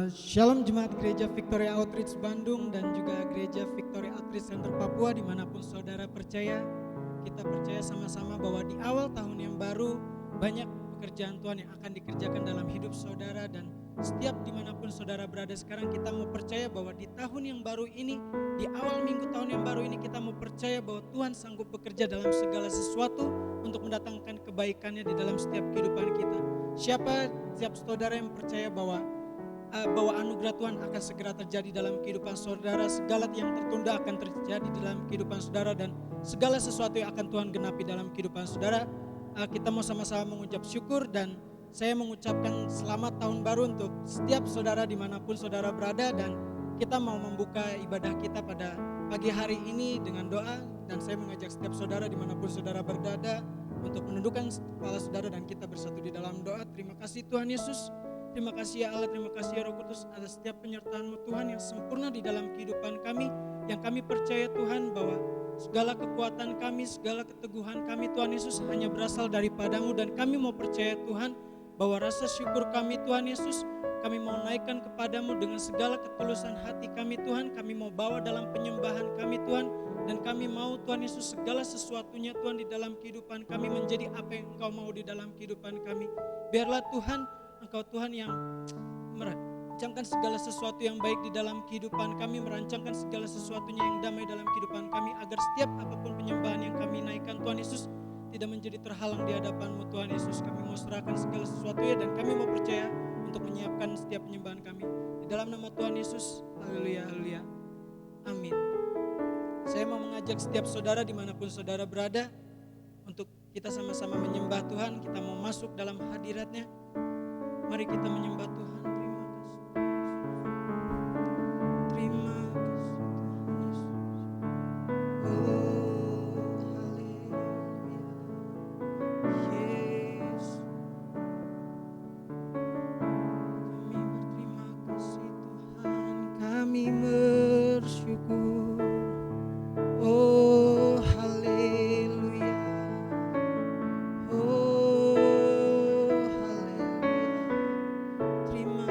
Shalom Jemaat Gereja Victoria Outreach Bandung dan juga Gereja Victoria Outreach Center Papua dimanapun saudara percaya. Kita percaya sama-sama bahwa di awal tahun yang baru banyak pekerjaan Tuhan yang akan dikerjakan dalam hidup saudara. Dan setiap dimanapun saudara berada sekarang, kita mau percaya bahwa di tahun yang baru ini, di awal minggu tahun yang baru ini, kita mau percaya bahwa Tuhan sanggup bekerja dalam segala sesuatu untuk mendatangkan kebaikannya di dalam setiap kehidupan kita. Setiap saudara yang percaya bahwa anugerah Tuhan akan segera terjadi dalam kehidupan saudara, segala yang tertunda akan terjadi dalam kehidupan saudara, dan segala sesuatu yang akan Tuhan genapi dalam kehidupan saudara. Kita mau sama-sama mengucap syukur, dan saya mengucapkan selamat tahun baru untuk setiap saudara dimanapun saudara berada. Dan kita mau membuka ibadah kita pada pagi hari ini dengan doa, dan saya mengajak setiap saudara dimanapun saudara berada untuk menundukkan kepala saudara dan kita bersatu di dalam doa. Terima kasih Tuhan Yesus. Terima kasih ya Allah, terima kasih ya Roh Kudus atas setiap penyertaan-Mu Tuhan yang sempurna di dalam kehidupan kami. Yang kami percaya Tuhan bahwa segala kekuatan kami, segala keteguhan kami Tuhan Yesus hanya berasal daripada-Mu. Dan kami mau percaya Tuhan bahwa rasa syukur kami Tuhan Yesus, kami mau naikkan kepada-Mu dengan segala ketulusan hati kami Tuhan. Kami mau bawa dalam penyembahan kami Tuhan. Dan kami mau Tuhan Yesus segala sesuatunya Tuhan di dalam kehidupan kami menjadi apa yang Engkau mau di dalam kehidupan kami. Biarlah Tuhan, Engkau Tuhan yang merancangkan segala sesuatu yang baik di dalam kehidupan kami, merancangkan segala sesuatunya yang damai dalam kehidupan kami, agar setiap apapun penyembahan yang kami naikkan Tuhan Yesus tidak menjadi terhalang di hadapan-Mu Tuhan Yesus. Kami mau serahkan segala sesuatunya dan kami mau percaya untuk menyiapkan setiap penyembahan kami. Di dalam nama Tuhan Yesus, haleluya, haleluya, amin. Saya mau mengajak setiap saudara dimanapun saudara berada untuk kita sama-sama menyembah Tuhan. Kita mau masuk dalam hadirat-Nya. Mari kita menyembah Tuhan. Terima kasih Tuhan Yesus. Oh haleluya, Yesus. Kami berterima kasih Tuhan, kami bersyukur. Oh haleluya. Oh haleluya. Terima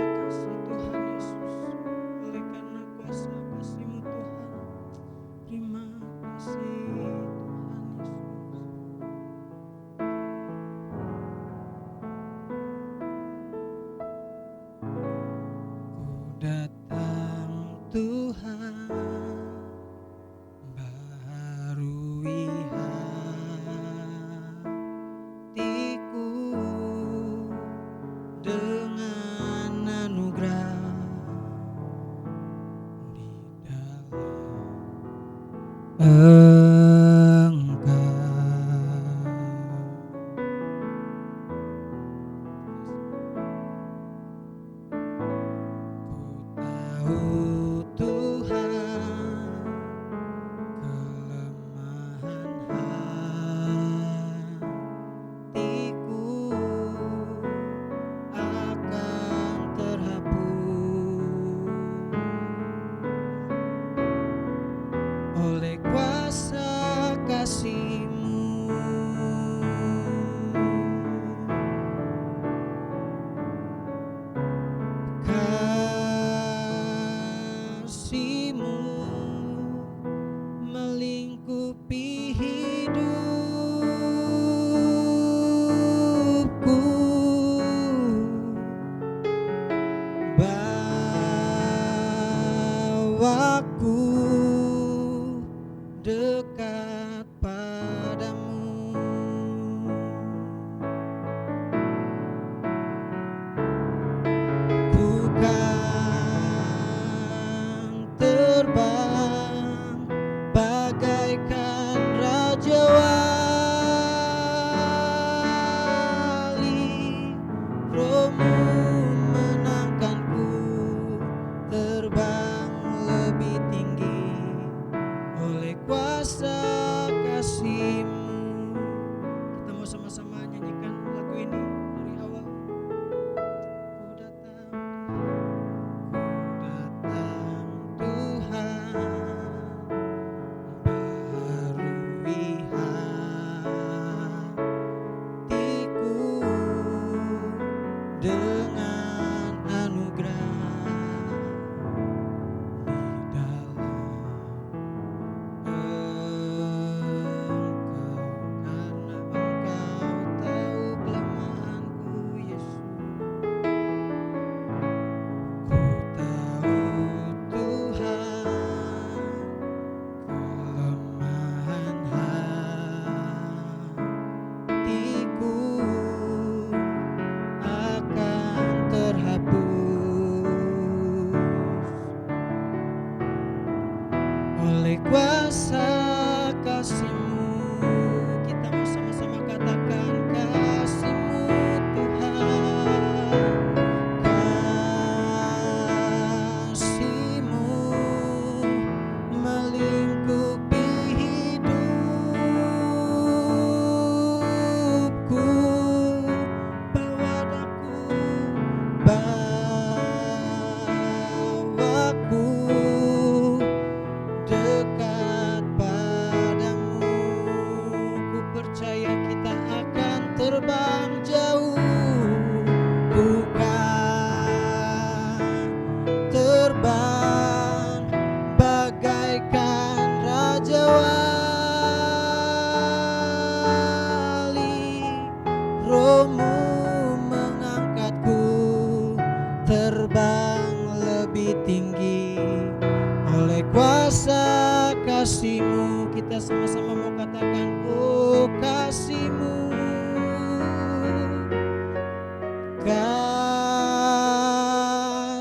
sama-sama mau katakan, oh kasih-Mu,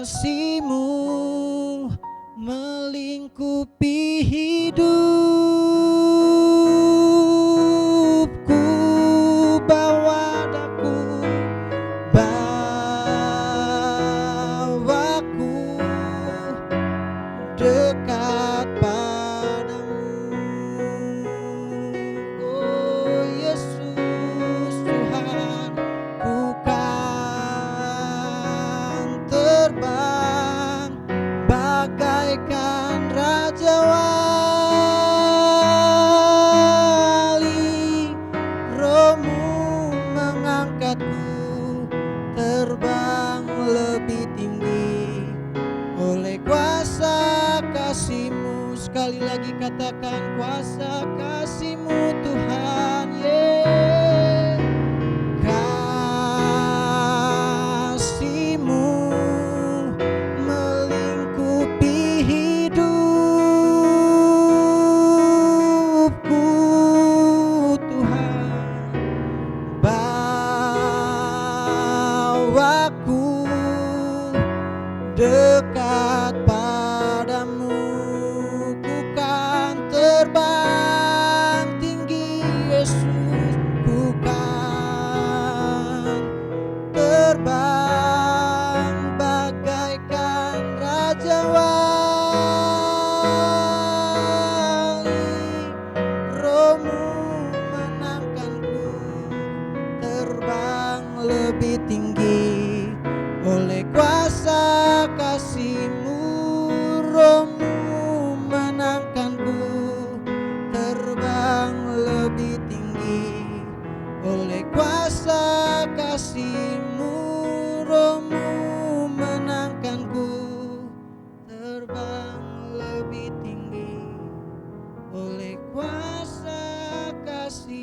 kasih-Mu melingkupi hidupku, bawa daku, bawaku dekat padamu. Oh Yesus Tuhan, ku kan terbang bagaikan Raja Wali. Roh-Mu mengangkatku terbang lebih tinggi oleh kuasa kasih-Mu. Sekali lagi katakan, kuasa kasih-Mu Tuhan, yeah. Kasih-Mu melingkupi hidupku Tuhan, bawaku dekat padamu. Ku kan terbang tinggi Yesus, ku kan terbang bagaikan Raja Wali. Roh-Mu menangkanku terbang lebih tinggi oleh kuasa kasih-Mu. Roh-Mu menangkanku terbang lebih tinggi oleh kuasa kasih-Mu. Roh-Mu menangkanku terbang lebih tinggi oleh kuasa kasih-Mu.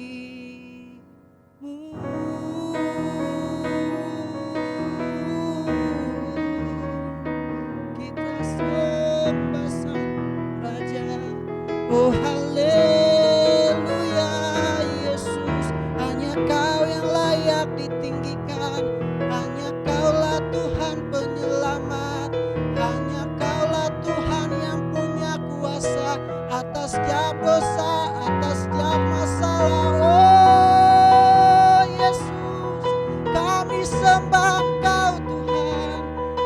Kita sembah Sang Raja, oh haleluya Yesus. Hanya Kau yang layak ditinggikan, hanya Kaulah Tuhan penyelamat, hanya Kaulah Tuhan yang punya kuasa atas setiap dosa, atas setiap masalah. Oh Yesus, kami sembah Engkau Tuhan,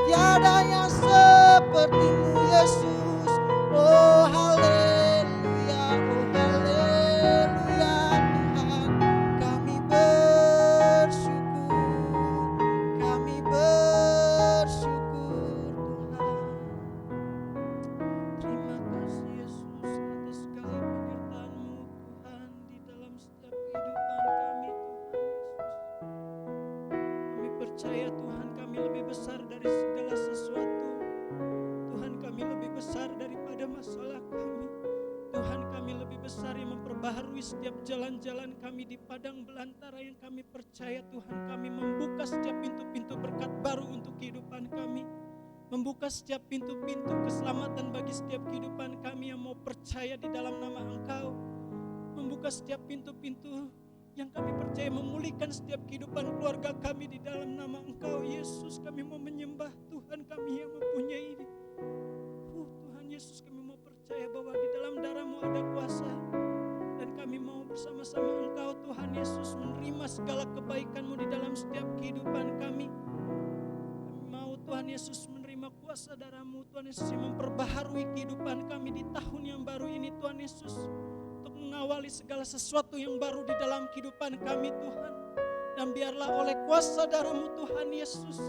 tiada yang seperti-Mu Yesus. Oh haleluya Tuhan, kami bersyukur Tuhan. Terima kasih Yesus atas segala penyertaan-Mu Tuhan di dalam setiap kehidupan kami Tuhan Yesus. Kami percaya Tuhan, kami lebih besar dari segala sesuatu. Tuhan, kami lebih besar daripada masalah kami. Tuhan, kami lebih besar yang memperbaharui setiap jalan-jalan kami di padang belantara yang kami percaya Tuhan. Kami membuka setiap pintu-pintu berkat baru untuk kehidupan kami. Membuka setiap pintu-pintu keselamatan bagi setiap kehidupan kami yang mau percaya di dalam nama Engkau. Membuka setiap pintu-pintu yang kami percaya memulihkan setiap kehidupan keluarga kami di dalam nama Engkau Yesus. Kami mau menyembah Tuhan kami yang mempunyai ini. Tuhan Yesus, kami mau percaya bahwa di dalam darah-Mu ada kuasa, dan kami mau bersama-sama Engkau Tuhan Yesus menerima segala kebaikan-Mu di dalam setiap kehidupan kami. Kami mau Tuhan Yesus menerima kuasa darah-Mu Tuhan Yesus yang memperbaharui kehidupan kami di tahun yang baru ini Tuhan Yesus, untuk mengawali segala sesuatu yang baru di dalam kehidupan kami Tuhan. Dan biarlah oleh kuasa darah-Mu Tuhan Yesus,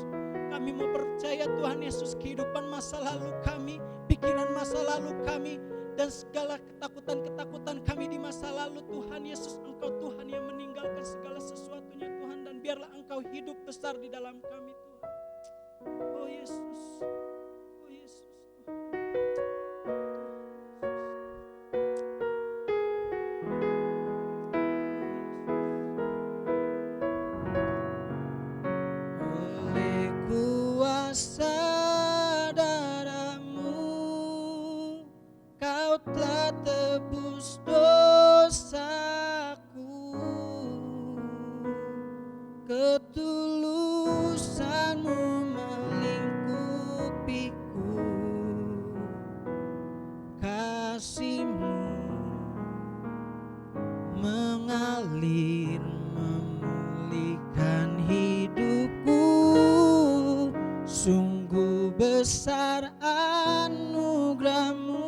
kami mau percaya Tuhan Yesus kehidupan masa lalu kami, pikiran masa lalu kami, dan segala ketakutan-ketakutan kami di masa lalu Tuhan Yesus, Engkau Tuhan yang meninggalkan segala sesuatunya Tuhan, dan biarlah Engkau hidup besar di dalam kami Tuhan. Oh Yesus, oh Yesus Tuhan. Oleh kuasa darah-Mu, Kau telah tebus dosa mengalir memulihkan hidupku. Sungguh besar anugerah-Mu,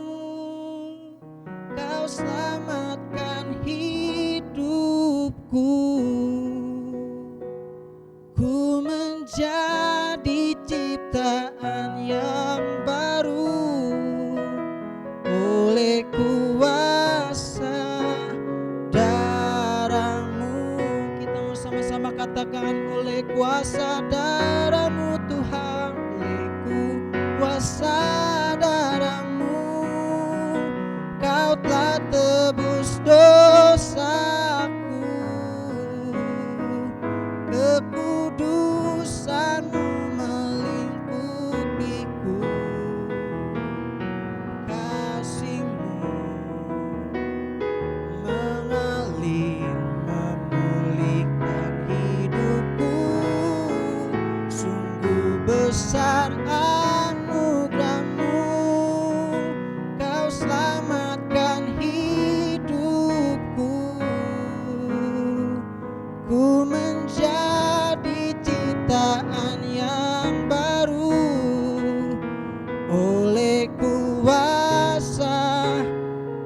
Kau selamatkan hidupku. Ku menjadi ciptaan yang baru oleh kuasa darah-Mu. Kita mau sama-sama katakan, oleh kuasa darah-Mu Tuhan, oleh kuasa darah-Mu, Kau telah tebus dosaku. Kekudusan-Mu melingkupiku, kasih-Mu mengalir memulihkan hidupku. Sungguh besar anugerah-Mu, Kau selamatkan hidupku. Ku menjadi ciptaan yang baru oleh kuasa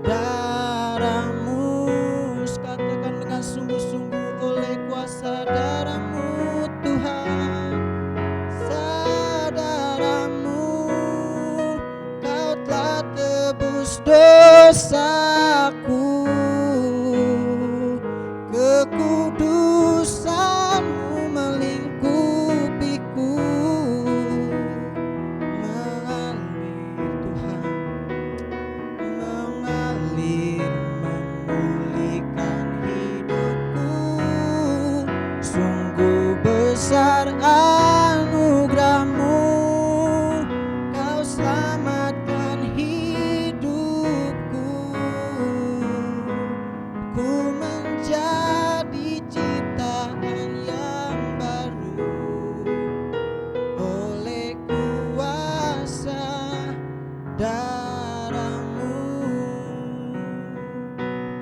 darah-Mu. Katakan dengan sungguh-sungguh, oleh kuasa darah-Mu Tuhan, darah-Mu, Kau telah tebus dosaku. Kekudusan-Mu melingkupiku, mengalir Tuhan, mengalir memulihkan hidupku. Sungguh besar anugerah-Mu, Kau selamatkan hidupku. Ku menjadi ciptaan yang baru oleh kuasa darah-Mu.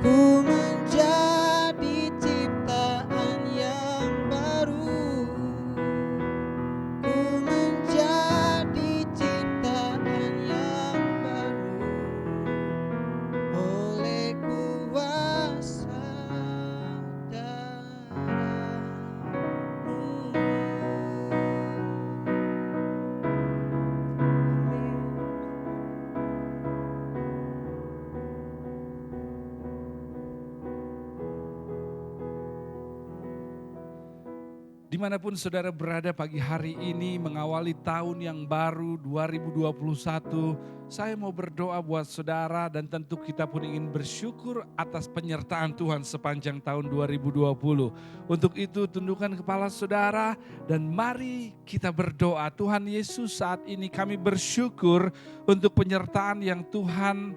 Ku menjadi ciptaan yang baru, ku menjadi ciptaan yang baru oleh kuasa darah-Mu. Dimanapun saudara berada pagi hari ini mengawali tahun yang baru 2021, saya mau berdoa buat saudara dan tentu kita pun ingin bersyukur atas penyertaan Tuhan sepanjang tahun 2020. Untuk itu tundukkan kepala saudara dan mari kita berdoa. Tuhan Yesus, saat ini kami bersyukur untuk penyertaan yang Tuhan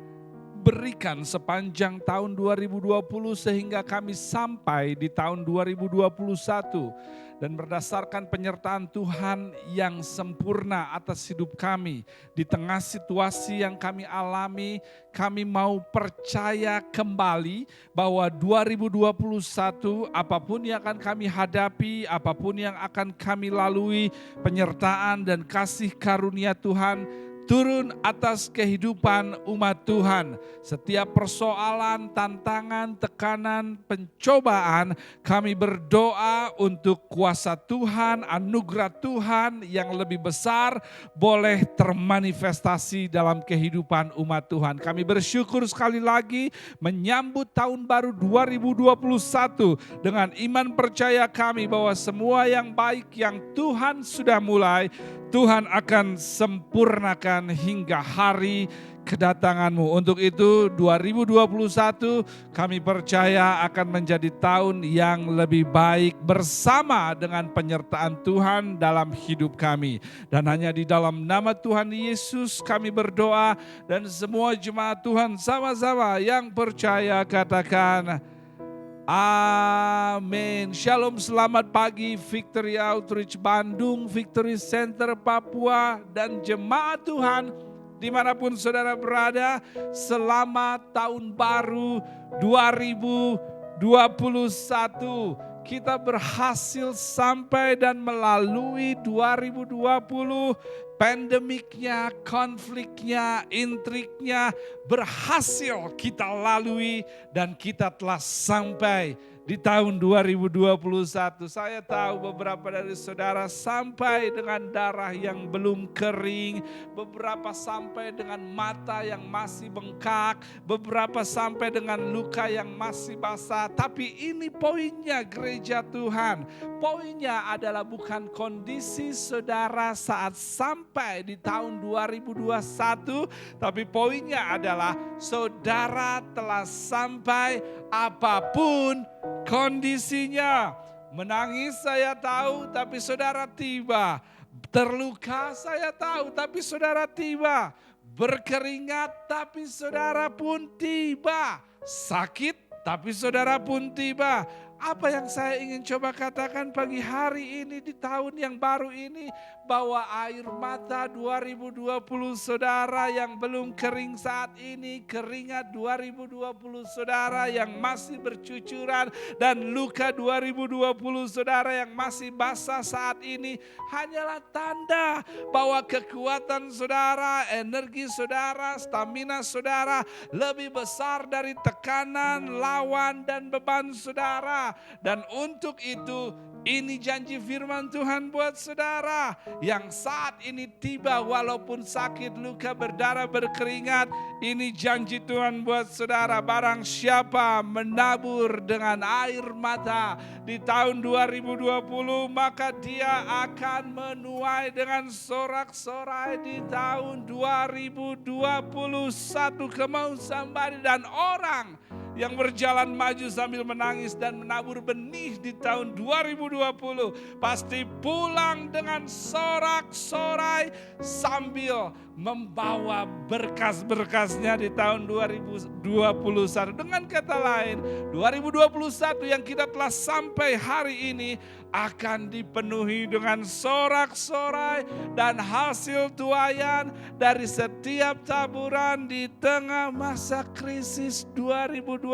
berikan sepanjang tahun 2020 sehingga kami sampai di tahun 2021. Dan berdasarkan penyertaan Tuhan yang sempurna atas hidup kami, di tengah situasi yang kami alami, kami mau percaya kembali bahwa 2021 apapun yang akan kami hadapi, apapun yang akan kami lalui, penyertaan dan kasih karunia Tuhan turun atas kehidupan umat Tuhan. Setiap persoalan, tantangan, tekanan, pencobaan, kami berdoa untuk kuasa Tuhan, anugerah Tuhan yang lebih besar boleh termanifestasi dalam kehidupan umat Tuhan. Kami bersyukur sekali lagi menyambut tahun baru 2021 dengan iman percaya kami bahwa semua yang baik yang Tuhan sudah mulai, Tuhan akan sempurnakan hingga hari kedatangan-Mu. Untuk itu 2021 kami percaya akan menjadi tahun yang lebih baik bersama dengan penyertaan Tuhan dalam hidup kami. Dan hanya di dalam nama Tuhan Yesus kami berdoa dan semua jemaat Tuhan sama-sama yang percaya katakan amin. Shalom, selamat pagi Victory Outreach Bandung, Victory Center Papua, dan jemaat Tuhan dimanapun saudara berada. Selamat tahun baru 2021. kita berhasil sampai dan melalui 2020, pandemiknya, konfliknya, intriknya berhasil kita lalui dan kita telah sampai di tahun 2021. Saya tahu beberapa dari saudara sampai dengan darah yang belum kering, beberapa sampai dengan mata yang masih bengkak, beberapa sampai dengan luka yang masih basah. Tapi ini poinnya gereja Tuhan. Poinnya adalah bukan kondisi saudara saat sampai di tahun 2021, tapi poinnya adalah saudara telah sampai apapun kondisinya. Menangis saya tahu, tapi saudara tiba. Terluka saya tahu, tapi saudara tiba. Berkeringat, tapi saudara pun tiba. Sakit, tapi saudara pun tiba. Apa yang saya ingin coba katakan pagi hari ini di tahun yang baru ini, bahwa air mata 2020 saudara yang belum kering saat ini, keringat 2020 saudara yang masih bercucuran, dan luka 2020 saudara yang masih basah saat ini, hanyalah tanda bahwa kekuatan saudara, energi saudara, stamina saudara lebih besar dari tekanan, lawan, dan beban saudara. Dan untuk itu, ini janji firman Tuhan buat saudara yang saat ini tiba walaupun sakit, luka, berdarah, berkeringat. Ini janji Tuhan buat saudara. Barang siapa menabur dengan air mata di tahun 2020, maka dia akan menuai dengan sorak-sorai di tahun 2021. Come on somebody. Dan orang yang berjalan maju sambil menangis dan menabur benih di tahun 2020 pasti pulang dengan sorak-sorai sambil membawa berkas-berkasnya di tahun 2021. Dengan kata lain, 2021 yang kita telah sampai hari ini akan dipenuhi dengan sorak-sorai dan hasil tuaian dari setiap taburan di tengah masa krisis 2020.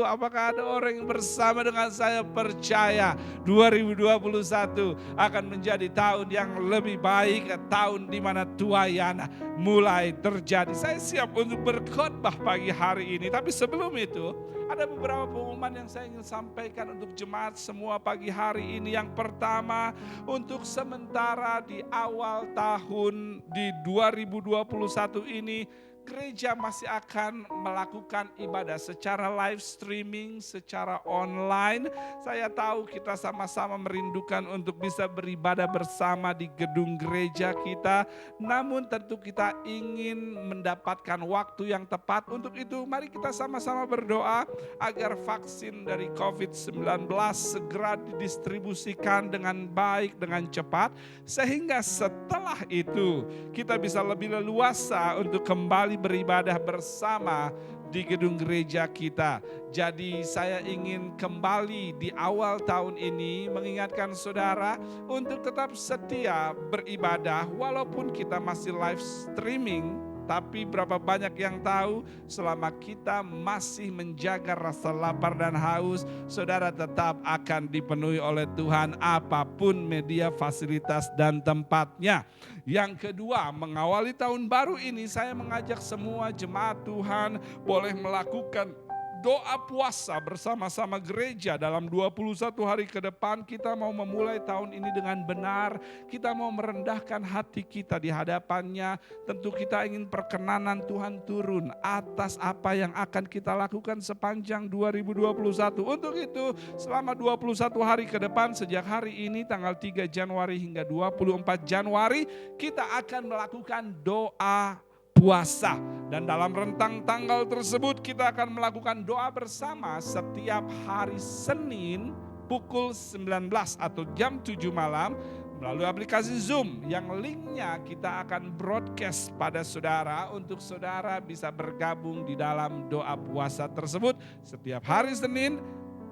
Apakah ada orang yang bersama dengan saya percaya 2021 akan menjadi tahun yang lebih baik, tahun di mana tuaian mulai terjadi. Saya siap untuk berkhotbah pagi hari ini, tapi sebelum itu ada beberapa pengumuman yang saya ingin sampaikan untuk jemaat semua pagi hari ini. Yang pertama, untuk sementara di awal tahun di 2021 ini, gereja masih akan melakukan ibadah secara live streaming, secara online. Saya tahu kita sama-sama merindukan untuk bisa beribadah bersama di gedung gereja kita. Namun tentu kita ingin mendapatkan waktu yang tepat. Untuk itu mari kita sama-sama berdoa agar vaksin dari COVID-19 segera didistribusikan dengan baik, dengan cepat. Sehingga setelah itu kita bisa lebih leluasa untuk kembali beribadah bersama di gedung gereja kita. Jadi saya ingin kembali di awal tahun ini mengingatkan saudara untuk tetap setia beribadah walaupun kita masih live streaming. Tapi berapa banyak yang tahu selama kita masih menjaga rasa lapar dan haus, saudara tetap akan dipenuhi oleh Tuhan apapun media, fasilitas, dan tempatnya. Yang kedua, mengawali tahun baru ini saya mengajak semua jemaat Tuhan boleh melakukan doa puasa bersama-sama gereja dalam 21 hari ke depan. Kita mau memulai tahun ini dengan benar. Kita mau merendahkan hati kita di hadapannya. Tentu kita ingin perkenanan Tuhan turun atas apa yang akan kita lakukan sepanjang 2021. Untuk itu selama 21 hari ke depan sejak hari ini tanggal 3 Januari hingga 24 Januari kita akan melakukan doa puasa. Dan dalam rentang tanggal tersebut kita akan melakukan doa bersama setiap hari Senin pukul 19 atau jam 7 malam melalui aplikasi Zoom yang linknya kita akan broadcast pada saudara untuk saudara bisa bergabung di dalam doa puasa tersebut setiap hari Senin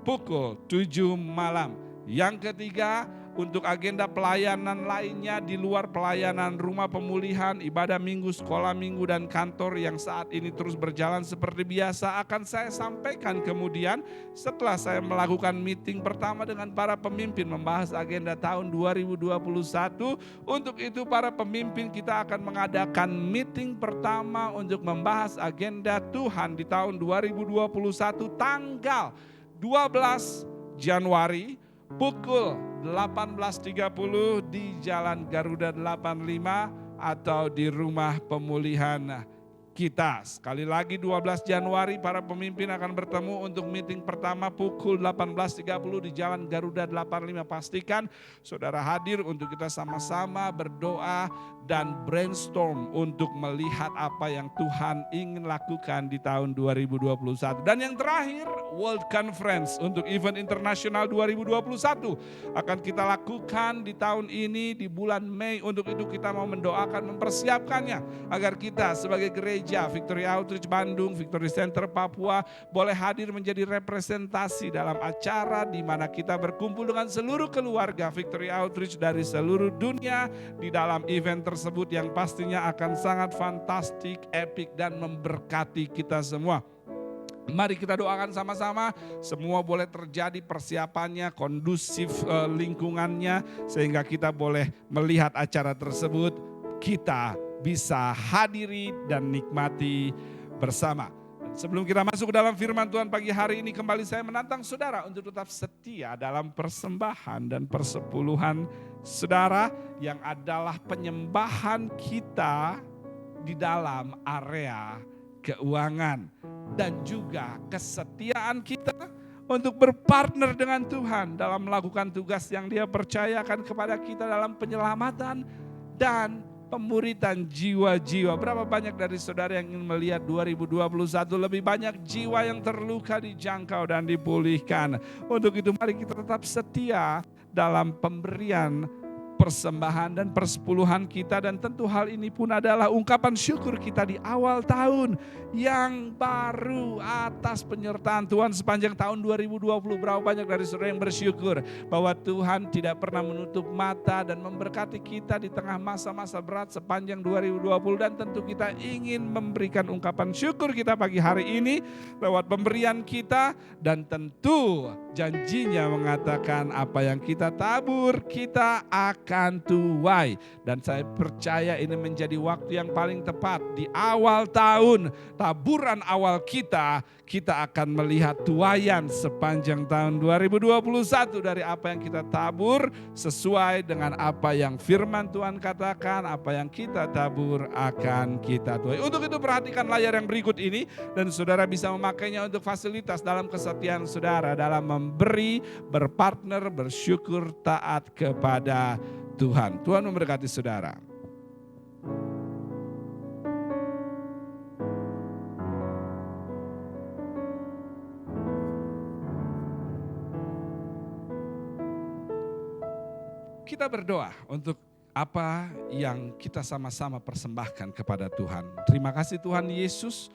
pukul 7 malam. Yang ketiga, untuk agenda pelayanan lainnya di luar pelayanan rumah pemulihan, ibadah minggu, sekolah minggu, dan kantor yang saat ini terus berjalan seperti biasa akan saya sampaikan kemudian setelah saya melakukan meeting pertama dengan para pemimpin membahas agenda tahun 2021. Untuk itu para pemimpin kita akan mengadakan meeting pertama untuk membahas agenda Tuhan di tahun 2021 tanggal 12 Januari pukul 18.30 di Jalan Garuda 85 atau di rumah pemulihan kita. Sekali lagi 12 Januari para pemimpin akan bertemu untuk meeting pertama pukul 18.30 di Jalan Garuda 85. Pastikan saudara hadir untuk kita sama-sama berdoa dan brainstorm untuk melihat apa yang Tuhan ingin lakukan di tahun 2021. Dan yang terakhir, World Conference untuk event internasional 2021 akan kita lakukan di tahun ini di bulan Mei. Untuk itu kita mau mendoakan mempersiapkannya agar kita sebagai gereja Victory Outreach Bandung, Victory Center Papua boleh hadir menjadi representasi dalam acara di mana kita berkumpul dengan seluruh keluarga Victory Outreach dari seluruh dunia di dalam event tersebut yang pastinya akan sangat fantastik, epic dan memberkati kita semua. Mari kita doakan sama-sama, semua boleh terjadi persiapannya, kondusif lingkungannya sehingga kita boleh melihat acara tersebut, kita bisa hadiri dan nikmati bersama. Sebelum kita masuk ke dalam firman Tuhan pagi hari ini, kembali saya menantang saudara untuk tetap setia dalam persembahan dan persepuluhan saudara yang adalah penyembahan kita di dalam area keuangan dan juga kesetiaan kita untuk berpartner dengan Tuhan dalam melakukan tugas yang Dia percayakan kepada kita dalam penyelamatan dan pemuritan jiwa-jiwa. Berapa banyak dari saudara yang ingin melihat 2021 lebih banyak jiwa yang terluka dijangkau dan dipulihkan. Untuk itu mari kita tetap setia dalam pemberian persembahan dan persepuluhan kita, dan tentu hal ini pun adalah ungkapan syukur kita di awal tahun yang baru atas penyertaan Tuhan sepanjang tahun 2020. Berapa banyak dari saudara yang bersyukur bahwa Tuhan tidak pernah menutup mata dan memberkati kita di tengah masa-masa berat sepanjang 2020, dan tentu kita ingin memberikan ungkapan syukur kita pagi hari ini lewat pemberian kita, dan tentu janjinya mengatakan apa yang kita tabur kita akan tuai. Dan saya percaya ini menjadi waktu yang paling tepat di awal tahun, taburan awal kita akan melihat tuaian sepanjang tahun 2021 dari apa yang kita tabur sesuai dengan apa yang firman Tuhan katakan, apa yang kita tabur akan kita tuai. Untuk itu perhatikan layar yang berikut ini dan saudara bisa memakainya untuk fasilitas dalam kesetiaan saudara dalam memberi, berpartner, bersyukur, taat kepada Tuhan. Tuhan memberkati saudara. Kita berdoa untuk apa yang kita sama-sama persembahkan kepada Tuhan. Terima kasih Tuhan Yesus,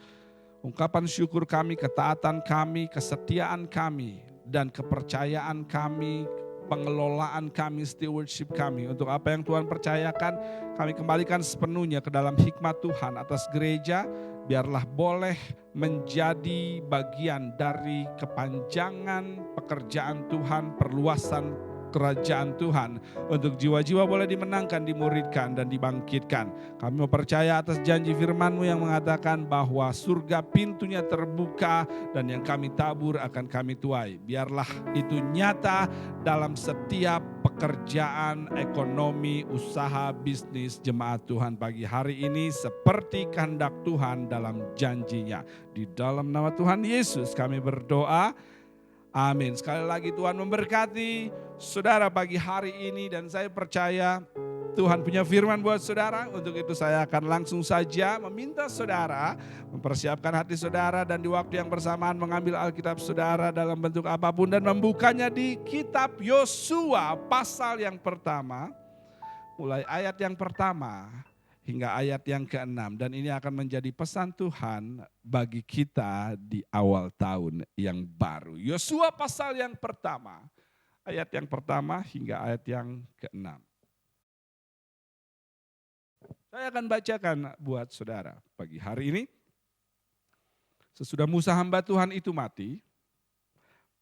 ungkapan syukur kami, ketaatan kami, kesetiaan kami, dan kepercayaan kami, pengelolaan kami, stewardship kami. Untuk apa yang Tuhan percayakan, kami kembalikan sepenuhnya ke dalam hikmat Tuhan atas gereja. Biarlah boleh menjadi bagian dari kepanjangan pekerjaan Tuhan, perluasan kerajaan Tuhan, untuk jiwa-jiwa boleh dimenangkan, dimuridkan, dan dibangkitkan. Kami percaya atas janji firman-Mu yang mengatakan bahwa surga pintunya terbuka dan yang kami tabur akan kami tuai. Biarlah itu nyata dalam setiap pekerjaan, ekonomi, usaha, bisnis jemaat Tuhan pagi hari ini seperti kehendak Tuhan dalam janjinya. Di dalam nama Tuhan Yesus kami berdoa. Amin. Sekali lagi Tuhan memberkati saudara pagi hari ini, dan saya percaya Tuhan punya firman buat saudara. Untuk itu saya akan langsung saja meminta saudara mempersiapkan hati saudara dan di waktu yang bersamaan mengambil Alkitab saudara dalam bentuk apapun dan membukanya di kitab Yosua pasal yang pertama, mulai ayat yang pertama hingga ayat yang ke-6, dan ini akan menjadi pesan Tuhan bagi kita di awal tahun yang baru. Yosua pasal yang pertama, ayat yang pertama hingga ayat yang ke-6. Saya akan bacakan buat saudara pagi hari ini. Sesudah Musa hamba Tuhan itu mati,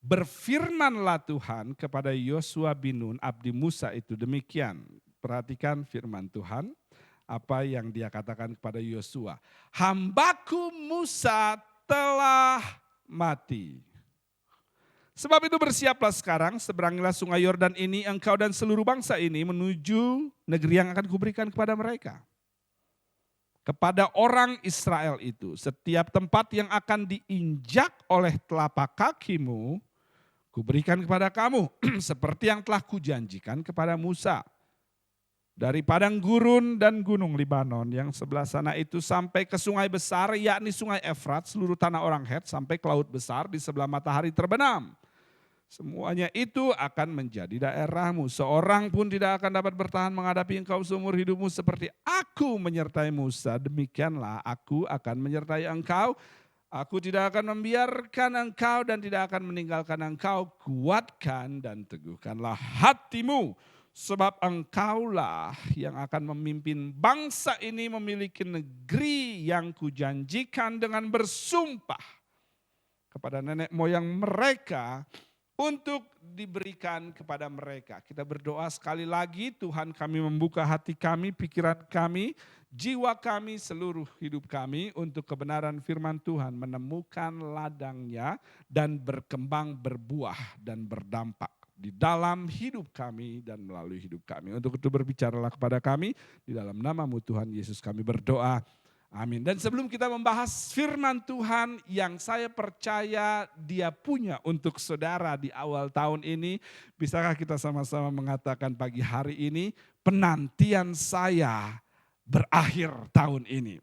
berfirmanlah Tuhan kepada Yosua bin Nun abdi Musa itu demikian. Perhatikan firman Tuhan, apa yang dia katakan kepada Yosua. Hambaku Musa telah mati. Sebab itu bersiaplah sekarang, seberangilah sungai Yordan ini, engkau dan seluruh bangsa ini menuju negeri yang akan kuberikan kepada mereka. Kepada orang Israel itu, setiap tempat yang akan diinjak oleh telapak kakimu, kuberikan kepada kamu, seperti yang telah kujanjikan kepada Musa. Dari padang gurun dan gunung Libanon yang sebelah sana itu sampai ke sungai besar, yakni sungai Efrat, seluruh tanah orang Het, sampai ke laut besar di sebelah matahari terbenam. Semuanya itu akan menjadi daerahmu. Seorang pun tidak akan dapat bertahan menghadapi engkau seumur hidupmu seperti aku menyertai Musa. Demikianlah aku akan menyertai engkau. Aku tidak akan membiarkan engkau dan tidak akan meninggalkan engkau. Kuatkan dan teguhkanlah hatimu. Sebab engkaulah yang akan memimpin bangsa ini memiliki negeri yang kujanjikan dengan bersumpah kepada nenek moyang mereka untuk diberikan kepada mereka. Kita berdoa sekali lagi, Tuhan kami membuka hati kami, pikiran kami, jiwa kami, seluruh hidup kami untuk kebenaran firman Tuhan menemukan ladangnya dan berkembang, berbuah dan berdampak di dalam hidup kami dan melalui hidup kami. Untuk itu berbicaralah kepada kami, di dalam nama-Mu Tuhan Yesus kami berdoa. Amin. Dan sebelum kita membahas firman Tuhan yang saya percaya Dia punya untuk saudara di awal tahun ini, bisakah kita sama-sama mengatakan pagi hari ini, penantian saya berakhir tahun ini.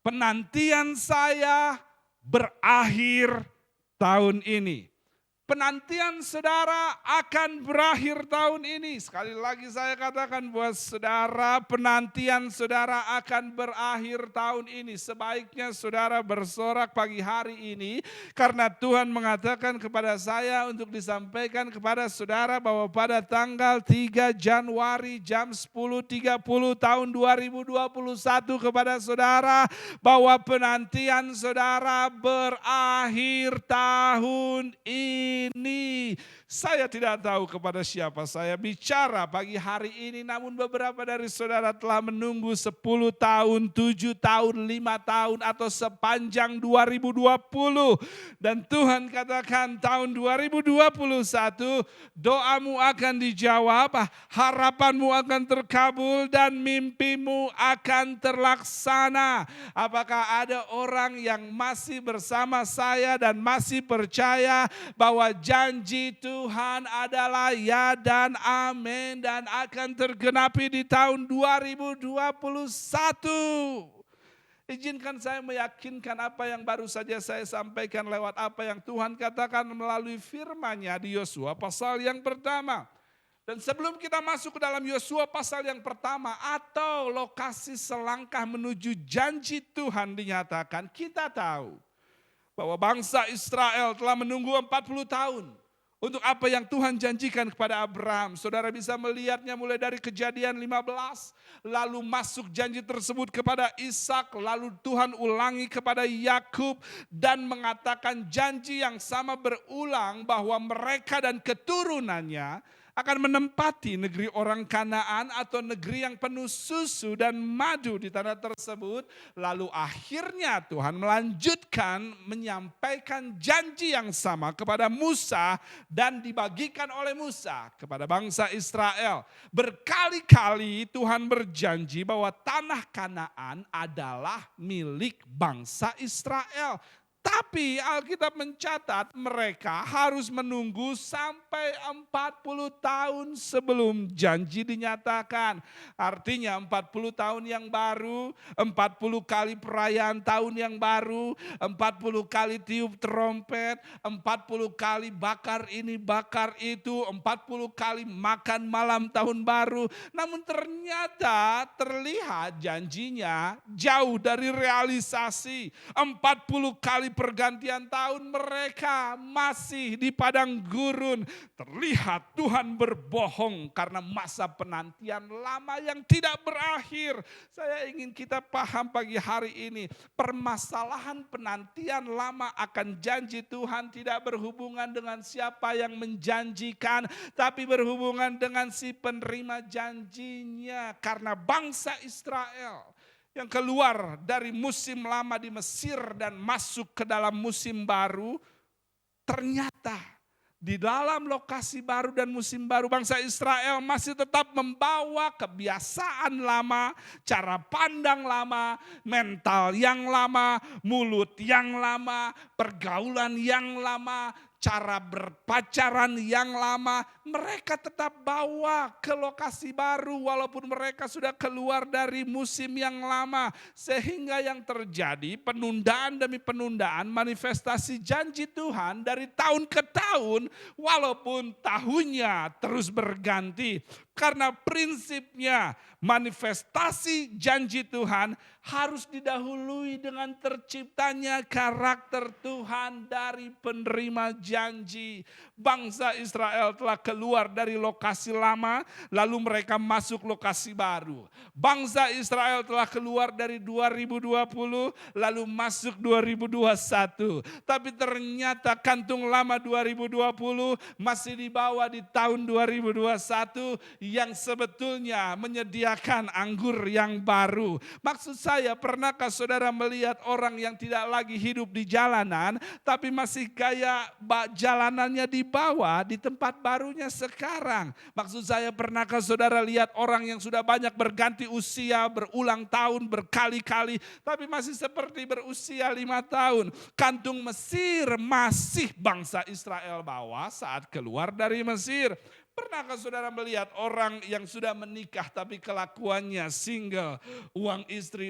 Penantian saya berakhir tahun ini. Penantian saudara akan berakhir tahun ini. Sekali lagi saya katakan buat saudara, penantian saudara akan berakhir tahun ini. Sebaiknya saudara bersorak pagi hari ini, karena Tuhan mengatakan kepada saya untuk disampaikan kepada saudara bahwa pada tanggal 3 Januari jam 10.30 tahun 2021 kepada saudara, bahwa penantian saudara berakhir tahun ini. Saya tidak tahu kepada siapa saya bicara pagi hari ini, namun beberapa dari saudara telah menunggu 10 tahun, 7 tahun, 5 tahun atau sepanjang 2020. Dan Tuhan katakan tahun 2021 doamu akan dijawab, harapanmu akan terkabul dan mimpimu akan terlaksana. Apakah ada orang yang masih bersama saya dan masih percaya bahwa janji Tuhan adalah ya dan amin dan akan tergenapi di tahun 2021. Izinkan saya meyakinkan apa yang baru saja saya sampaikan lewat apa yang Tuhan katakan melalui firman-Nya di Yosua pasal yang pertama. Dan sebelum kita masuk ke dalam Yosua pasal yang pertama atau lokasi selangkah menuju janji Tuhan dinyatakan, kita tahu bahwa bangsa Israel telah menunggu 40 tahun untuk apa yang Tuhan janjikan kepada Abraham. Saudara bisa melihatnya mulai dari Kejadian 15, lalu masuk janji tersebut kepada Ishak, lalu Tuhan ulangi kepada Yakub dan mengatakan janji yang sama berulang bahwa mereka dan keturunannya akan menempati negeri orang Kanaan atau negeri yang penuh susu dan madu di tanah tersebut. Lalu akhirnya Tuhan melanjutkan menyampaikan janji yang sama kepada Musa dan dibagikan oleh Musa kepada bangsa Israel. Berkali-kali Tuhan berjanji bahwa tanah Kanaan adalah milik bangsa Israel. Tapi Alkitab mencatat mereka harus menunggu sampai 40 tahun sebelum janji dinyatakan. Artinya 40 tahun yang baru, 40 kali perayaan tahun yang baru, 40 kali tiup trompet, 40 kali bakar ini bakar itu, 40 kali makan malam tahun baru. Namun ternyata terlihat janjinya jauh dari realisasi. 40 kali pergantian tahun mereka masih di padang gurun, Terlihat Tuhan berbohong karena masa penantian lama yang tidak berakhir. Saya ingin kita paham pagi hari ini, permasalahan penantian lama akan janji Tuhan tidak berhubungan dengan siapa yang menjanjikan, tapi berhubungan dengan si penerima janjinya. Karena bangsa Israel yang keluar dari musim lama di Mesir dan masuk ke dalam musim baru, ternyata di dalam lokasi baru dan musim baru bangsa Israel masih tetap membawa kebiasaan lama, cara pandang lama, mental yang lama, mulut yang lama, pergaulan yang lama, cara berpacaran yang lama. Mereka tetap bawa ke lokasi baru walaupun mereka sudah keluar dari musim yang lama. Sehingga yang terjadi penundaan demi penundaan manifestasi janji Tuhan dari tahun ke tahun walaupun tahunnya terus berganti. Karena prinsipnya manifestasi janji Tuhan harus didahului dengan terciptanya karakter Tuhan dari penerima janji. Bangsa Israel telah keluar dari lokasi lama lalu mereka masuk lokasi baru. Bangsa Israel telah keluar dari 2020 lalu masuk 2021. Tapi ternyata kantung lama 2020 masih dibawa di tahun 2021 yang sebetulnya menyediakan anggur yang baru. Maksud saya, pernahkah saudara melihat orang yang tidak lagi hidup di jalanan, tapi masih kayak jalanannya di bawah di tempat barunya sekarang? Maksud saya, pernahkah saudara lihat orang yang sudah banyak berganti usia, berulang tahun, berkali-kali, tapi masih seperti berusia 5 tahun. Kantung Mesir masih bangsa Israel bawa saat keluar dari Mesir. Pernahkah saudara melihat orang yang sudah menikah tapi kelakuannya single? Uang istri,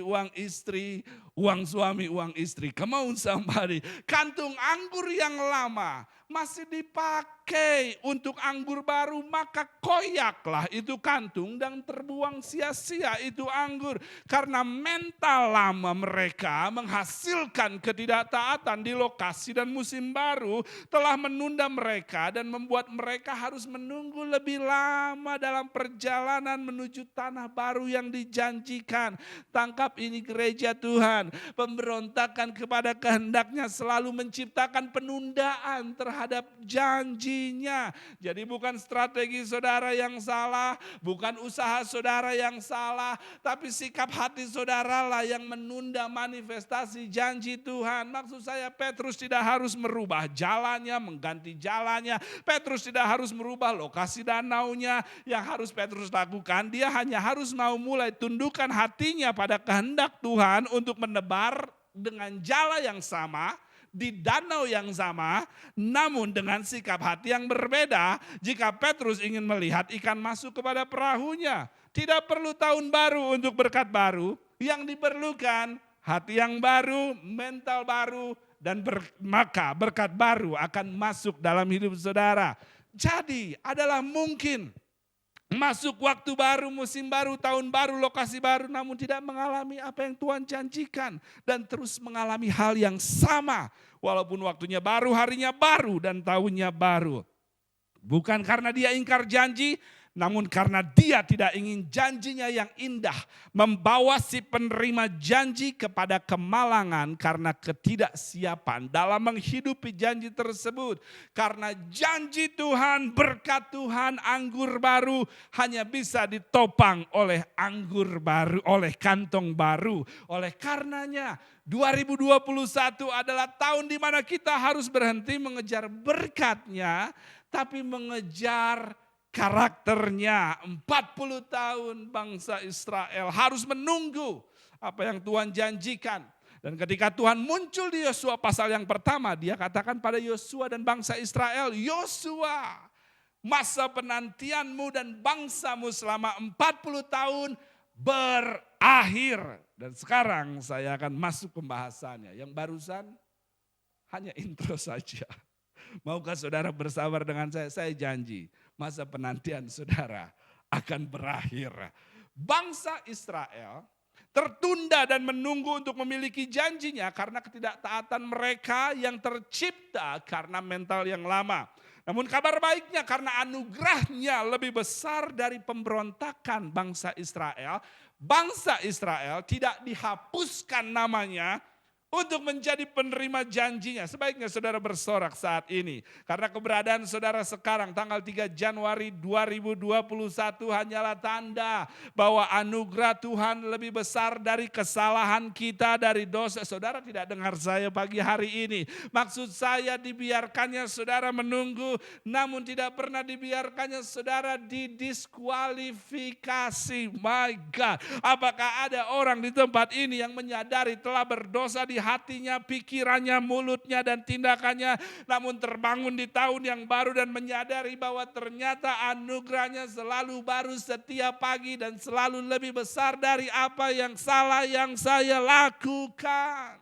uang suami, uang istri. Come on somebody. Kantung anggur yang lama masih dipakai untuk anggur baru, maka koyaklah itu kantung dan terbuang sia-sia itu anggur. Karena mental lama mereka menghasilkan ketidaktaatan di lokasi dan musim baru telah menunda mereka dan membuat mereka harus menunggu lebih lama dalam perjalanan menuju tanah baru yang dijanjikan. Tangkap ini gereja Tuhan, pemberontakan kepada kehendaknya selalu menciptakan penundaan terhadap janjinya. Jadi bukan strategi saudara yang salah, bukan usaha saudara yang salah, tapi sikap hati saudara lah yang menunda manifestasi janji Tuhan. Maksud saya, Petrus tidak harus merubah jalannya, mengganti jalannya. Petrus tidak harus merubah lokasi danaunya. Yang harus Petrus lakukan, dia hanya harus mau mulai tundukkan hatinya pada kehendak Tuhan untuk menebar dengan jala yang sama, di danau yang sama, namun dengan sikap hati yang berbeda. Jika Petrus ingin melihat ikan masuk kepada perahunya, tidak perlu tahun baru untuk berkat baru. Yang diperlukan hati yang baru, mental baru, dan maka berkat baru akan masuk dalam hidup saudara. Jadi adalah mungkin masuk waktu baru, musim baru, tahun baru, lokasi baru, namun tidak mengalami apa yang Tuhan janjikan. Dan terus mengalami hal yang sama. Walaupun waktunya baru, harinya baru, dan tahunnya baru. Bukan karena dia ingkar janji, namun karena dia tidak ingin janjinya yang indah membawa si penerima janji kepada kemalangan karena ketidaksiapan dalam menghidupi janji tersebut. Karena janji Tuhan, berkat Tuhan, anggur baru hanya bisa ditopang oleh anggur baru, oleh kantong baru. Oleh karenanya 2021 adalah tahun di mana kita harus berhenti mengejar berkatnya, tapi mengejar karakternya. 40 tahun bangsa Israel harus menunggu apa yang Tuhan janjikan. Dan ketika Tuhan muncul di Yosua pasal yang pertama, dia katakan pada Yosua dan bangsa Israel, Yosua, masa penantianmu dan bangsamu selama 40 tahun berakhir. Dan sekarang saya akan masuk pembahasannya. Yang barusan hanya intro saja. Maukah saudara bersabar dengan saya? Saya janji masa penantian saudara akan berakhir. Bangsa Israel tertunda dan menunggu untuk memiliki janjinya karena ketidaktaatan mereka yang tercipta karena mental yang lama. Namun kabar baiknya karena anugerahnya lebih besar dari pemberontakan bangsa Israel tidak dihapuskan namanya untuk menjadi penerima janjinya. Sebaiknya saudara bersorak saat ini. Karena keberadaan saudara sekarang tanggal 3 Januari 2021 hanyalah tanda bahwa anugerah Tuhan lebih besar dari kesalahan kita, dari dosa. Saudara tidak dengar saya pagi hari ini. Maksud saya dibiarkannya saudara menunggu, namun tidak pernah dibiarkannya saudara didiskualifikasi. My God, apakah ada orang di tempat ini yang menyadari telah berdosa di hatinya, pikirannya, mulutnya, dan tindakannya, namun terbangun di tahun yang baru dan menyadari bahwa ternyata anugerahnya selalu baru setiap pagi dan selalu lebih besar dari apa yang salah yang saya lakukan.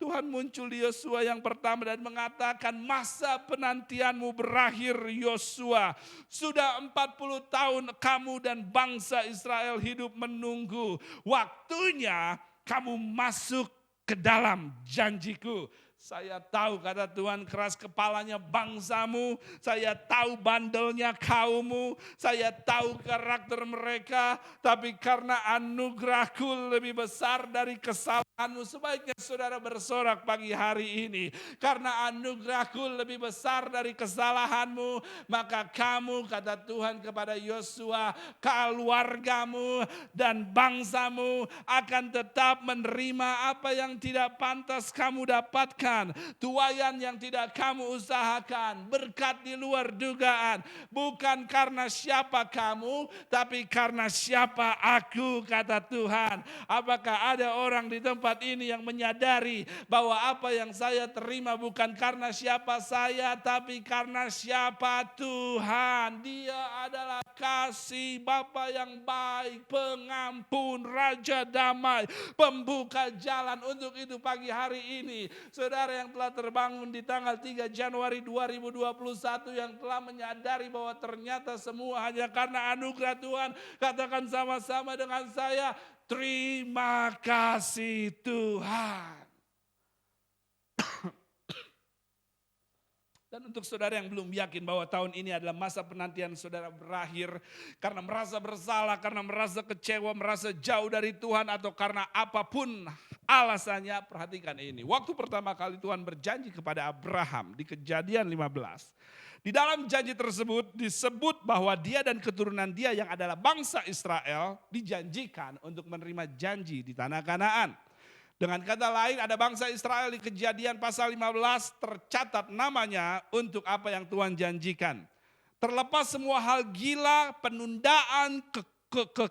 Tuhan muncul di Yosua yang pertama dan mengatakan, masa penantianmu berakhir Yosua. Sudah 40 tahun kamu dan bangsa Israel hidup menunggu. Waktunya kamu masuk ke dalam janjiku. Saya tahu, kata Tuhan, keras kepalanya bangsamu, saya tahu bandelnya kaummu, saya tahu karakter mereka, tapi karena anugerahku lebih besar dari kesalahanmu. Sebaiknya saudara bersorak pagi hari ini, karena anugerahku lebih besar dari kesalahanmu, maka kamu, kata Tuhan kepada Yosua, keluargamu dan bangsamu akan tetap menerima apa yang tidak pantas kamu dapatkan. Tuayan yang tidak kamu usahakan, berkat di luar dugaan, bukan karena siapa kamu, tapi karena siapa aku, kata Tuhan. Apakah ada orang di tempat ini yang menyadari bahwa apa yang saya terima bukan karena siapa saya, tapi karena siapa Tuhan? Dia adalah kasih, Bapa yang baik, pengampun, Raja damai, pembuka jalan. Untuk itu pagi hari ini, saudara yang telah terbangun di tanggal 3 Januari 2021 yang telah menyadari bahwa ternyata semua hanya karena anugerah Tuhan, katakan sama-sama dengan saya, terima kasih Tuhan. Dan untuk saudara yang belum yakin bahwa tahun ini adalah masa penantian saudara berakhir karena merasa bersalah, karena merasa kecewa, merasa jauh dari Tuhan, atau karena apapun alasannya, perhatikan ini. Waktu pertama kali Tuhan berjanji kepada Abraham di Kejadian 15. Di dalam janji tersebut disebut bahwa dia dan keturunan dia yang adalah bangsa Israel dijanjikan untuk menerima janji di tanah Kanaan. Dengan kata lain, ada bangsa Israel di Kejadian pasal 15 tercatat namanya untuk apa yang Tuhan janjikan. Terlepas semua hal gila, penundaan,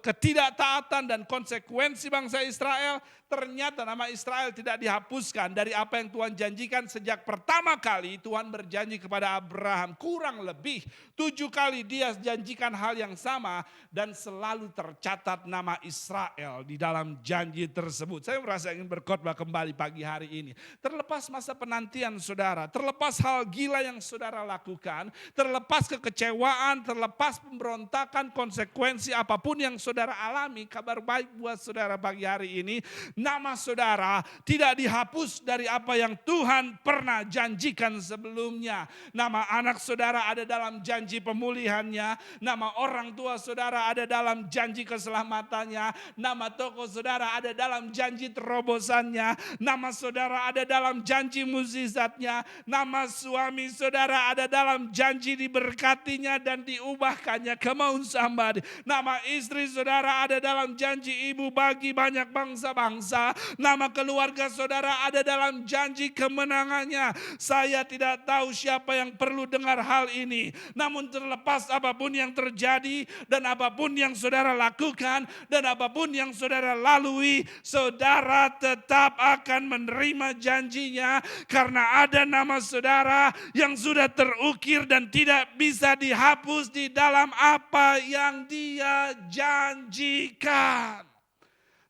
ketidaktaatan dan konsekuensi bangsa Israel, ternyata nama Israel tidak dihapuskan dari apa yang Tuhan janjikan sejak pertama kali Tuhan berjanji kepada Abraham. Kurang lebih 7 kali dia janjikan hal yang sama dan selalu tercatat nama Israel di dalam janji tersebut. Saya merasa ingin berkhotbah kembali pagi hari ini. Terlepas masa penantian saudara, terlepas hal gila yang saudara lakukan, terlepas kekecewaan, terlepas pemberontakan, konsekuensi apapun yang saudara alami, kabar baik buat saudara pagi hari ini, nama saudara tidak dihapus dari apa yang Tuhan pernah janjikan sebelumnya. Nama anak saudara ada dalam janji pemulihannya, nama orang tua saudara ada dalam janji keselamatannya, nama toko saudara ada dalam janji terobosannya, nama saudara ada dalam janji mukjizatnya, nama suami saudara ada dalam janji diberkatinya dan diubahkannya. Come on somebody. Nama istri saudara ada dalam janji ibu bagi banyak bangsa-bangsa. Nama keluarga saudara ada dalam janji kemenangannya. Saya tidak tahu siapa yang perlu dengar hal ini. Namun terlepas apapun yang terjadi dan apapun yang saudara lakukan dan apapun yang saudara lalui, saudara tetap akan menerima janjinya karena ada nama saudara yang sudah terukir dan tidak bisa dihapus di dalam apa yang Dia janjikan.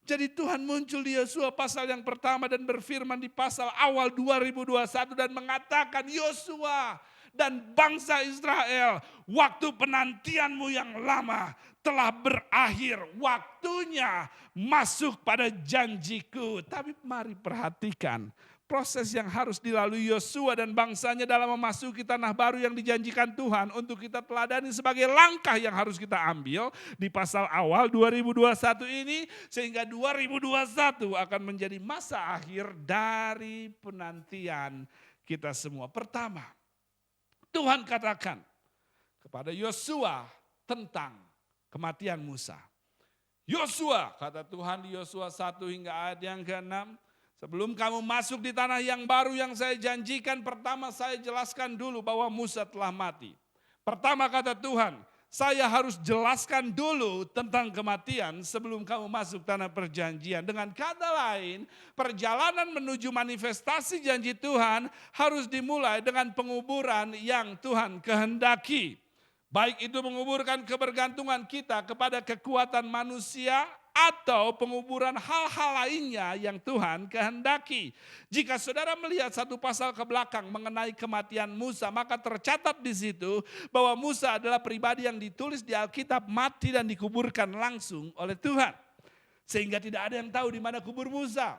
Jadi Tuhan muncul di Yosua pasal yang pertama dan berfirman di pasal awal 2021 dan mengatakan, Yosua, dan bangsa Israel, waktu penantianmu yang lama telah berakhir, waktunya masuk pada janjiku. Tapi mari perhatikan proses yang harus dilalui Yosua dan bangsanya dalam memasuki tanah baru yang dijanjikan Tuhan untuk kita teladani sebagai langkah yang harus kita ambil di pasal awal 2021 ini, sehingga 2021 akan menjadi masa akhir dari penantian kita semua. Pertama, Tuhan katakan kepada Yosua tentang kematian Musa. Yosua, kata Tuhan di Yosua 1 hingga ayat yang ke-6, sebelum kamu masuk di tanah yang baru yang saya janjikan, pertama saya jelaskan dulu bahwa Musa telah mati. Pertama kata Tuhan, saya harus jelaskan dulu tentang kematian sebelum kamu masuk tanah perjanjian. Dengan kata lain, perjalanan menuju manifestasi janji Tuhan harus dimulai dengan penguburan yang Tuhan kehendaki. Baik itu menguburkan kebergantungan kita kepada kekuatan manusia atau penguburan hal-hal lainnya yang Tuhan kehendaki. Jika saudara melihat satu pasal ke belakang mengenai kematian Musa, maka tercatat di situ bahwa Musa adalah pribadi yang ditulis di Alkitab mati dan dikuburkan langsung oleh Tuhan. Sehingga tidak ada yang tahu di mana kubur Musa.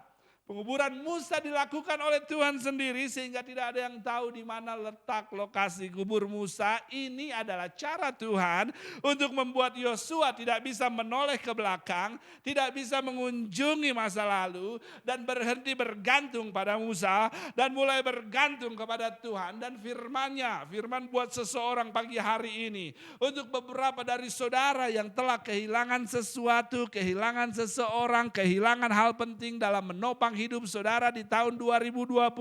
Penguburan Musa dilakukan oleh Tuhan sendiri sehingga tidak ada yang tahu di mana letak lokasi kubur Musa. Ini adalah cara Tuhan untuk membuat Yosua tidak bisa menoleh ke belakang, tidak bisa mengunjungi masa lalu dan berhenti bergantung pada Musa dan mulai bergantung kepada Tuhan dan firman-Nya. Firman buat seseorang pagi hari ini. Untuk beberapa dari saudara yang telah kehilangan sesuatu, kehilangan seseorang, kehilangan hal penting dalam menopang hidup saudara di tahun 2020.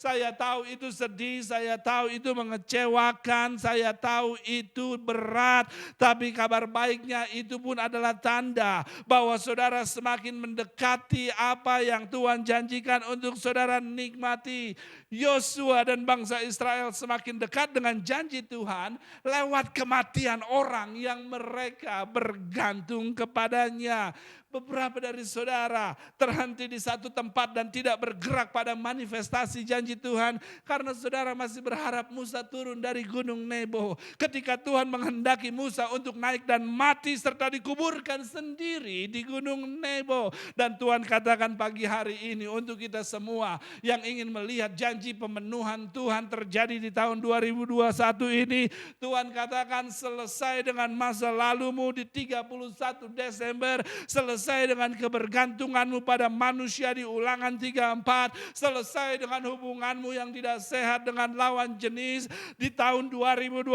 Saya tahu itu sedih, saya tahu itu mengecewakan, saya tahu itu berat. Tapi kabar baiknya itu pun adalah tanda bahwa saudara semakin mendekati apa yang Tuhan janjikan untuk saudara nikmati. Yosua dan bangsa Israel semakin dekat dengan janji Tuhan lewat kematian orang yang mereka bergantung kepadanya. Beberapa dari saudara terhenti di satu tempat dan tidak bergerak pada manifestasi janji Tuhan karena saudara masih berharap Musa turun dari gunung Nebo. Ketika Tuhan menghendaki Musa untuk naik dan mati serta dikuburkan sendiri di gunung Nebo. Dan Tuhan katakan pagi hari ini untuk kita semua yang ingin melihat janji pemenuhan Tuhan terjadi di tahun 2021 ini. Tuhan katakan selesai dengan masa lalumu di 31 Desember, selesai dengan kebergantunganmu pada manusia di Ulangan 34, selesai dengan hubunganmu yang tidak sehat dengan lawan jenis di tahun 2020,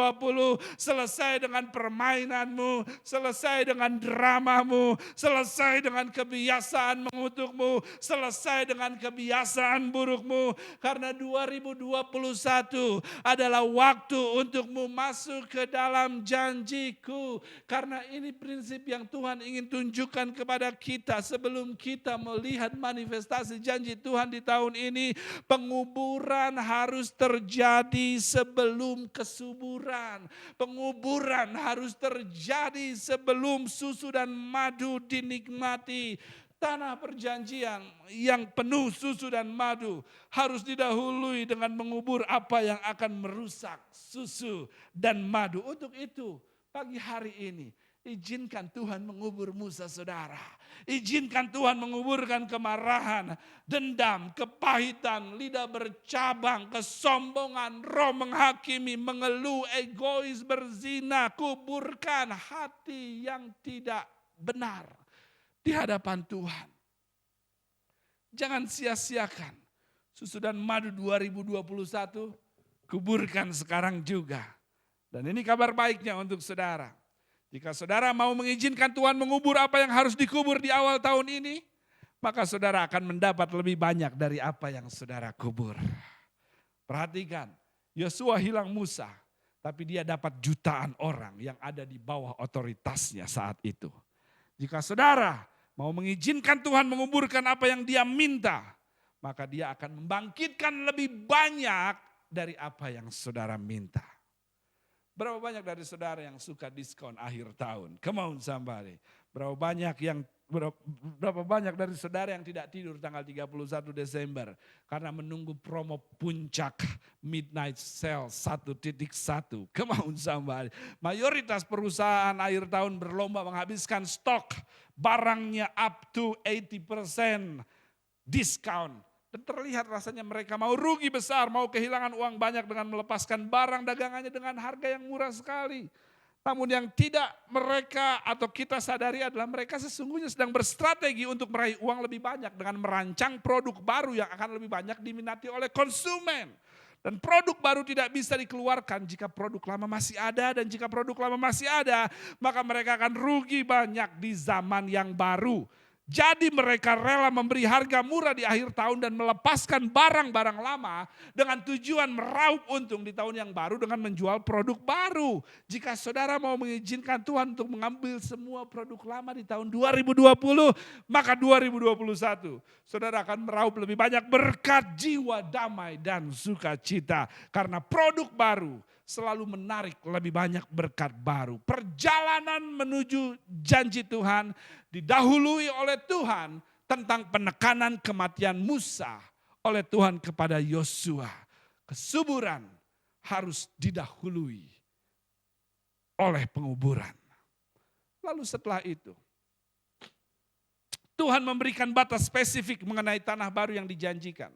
selesai dengan permainanmu, selesai dengan dramamu, selesai dengan kebiasaan mengutukmu, selesai dengan kebiasaan burukmu, karena 2021 adalah waktu untukmu masuk ke dalam janjiku. Karena ini prinsip yang Tuhan ingin tunjukkan kepada kita sebelum kita melihat manifestasi janji Tuhan di tahun ini. Penguburan harus terjadi sebelum kesuburan. Penguburan harus terjadi sebelum susu dan madu dinikmati. Tanah perjanjian yang penuh susu dan madu harus didahului dengan mengubur apa yang akan merusak susu dan madu. Untuk itu pagi hari ini izinkan Tuhan mengubur Musa saudara. Izinkan Tuhan menguburkan kemarahan, dendam, kepahitan, lidah bercabang, kesombongan, roh menghakimi, mengeluh, egois, berzina. Kuburkan hati yang tidak benar di hadapan Tuhan. Jangan sia-siakan susu dan madu 2021, kuburkan sekarang juga. Dan ini kabar baiknya untuk saudara. Jika saudara mau mengizinkan Tuhan mengubur apa yang harus dikubur di awal tahun ini, maka saudara akan mendapat lebih banyak dari apa yang saudara kubur. Perhatikan, Yosua hilang Musa, tapi dia dapat jutaan orang yang ada di bawah otoritasnya saat itu. Jika saudara mau mengizinkan Tuhan menguburkan apa yang dia minta, maka dia akan membangkitkan lebih banyak dari apa yang saudara minta. Berapa banyak dari saudara yang suka diskon akhir tahun? Come on somebody. Berapa banyak dari saudara yang tidak tidur tanggal 31 Desember karena menunggu promo puncak midnight sale 1.1. Come on somebody. Mayoritas perusahaan akhir tahun berlomba menghabiskan stok barangnya up to 80% diskon. Dan terlihat rasanya mereka mau rugi besar, mau kehilangan uang banyak dengan melepaskan barang dagangannya dengan harga yang murah sekali. Namun yang tidak mereka atau kita sadari adalah mereka sesungguhnya sedang berstrategi untuk meraih uang lebih banyak dengan merancang produk baru yang akan lebih banyak diminati oleh konsumen. Dan produk baru tidak bisa dikeluarkan jika produk lama masih ada, dan jika produk lama masih ada, maka mereka akan rugi banyak di zaman yang baru. Jadi mereka rela memberi harga murah di akhir tahun dan melepaskan barang-barang lama dengan tujuan meraup untung di tahun yang baru dengan menjual produk baru. Jika saudara mau mengizinkan Tuhan untuk mengambil semua produk lama di tahun 2020, maka 2021 saudara akan meraup lebih banyak berkat, jiwa damai dan sukacita. Karena produk baru selalu menarik lebih banyak berkat baru. Perjalanan menuju janji Tuhan didahului oleh Tuhan tentang penekanan kematian Musa oleh Tuhan kepada Yosua. Kesuburan harus didahului oleh penguburan. Lalu setelah itu, Tuhan memberikan batas spesifik mengenai tanah baru yang dijanjikan.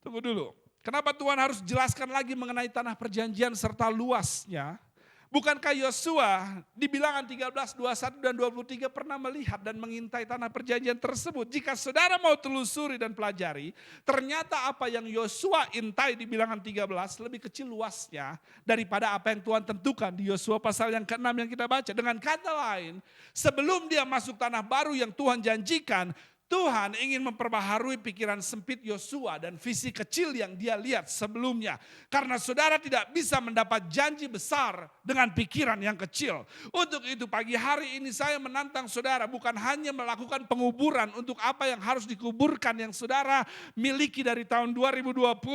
Tunggu dulu. Kenapa Tuhan harus jelaskan lagi mengenai tanah perjanjian serta luasnya? Bukankah Yosua di Bilangan 13, 21 dan 23 pernah melihat dan mengintai tanah perjanjian tersebut? Jika saudara mau telusuri dan pelajari, ternyata apa yang Yosua intai di Bilangan 13 lebih kecil luasnya daripada apa yang Tuhan tentukan di Yosua pasal yang ke-6 yang kita baca. Dengan kata lain, sebelum dia masuk tanah baru yang Tuhan janjikan, Tuhan ingin memperbaharui pikiran sempit Yosua dan visi kecil yang dia lihat sebelumnya. Karena saudara tidak bisa mendapat janji besar dengan pikiran yang kecil. Untuk itu pagi hari ini saya menantang saudara bukan hanya melakukan penguburan untuk apa yang harus dikuburkan yang saudara miliki dari tahun 2020.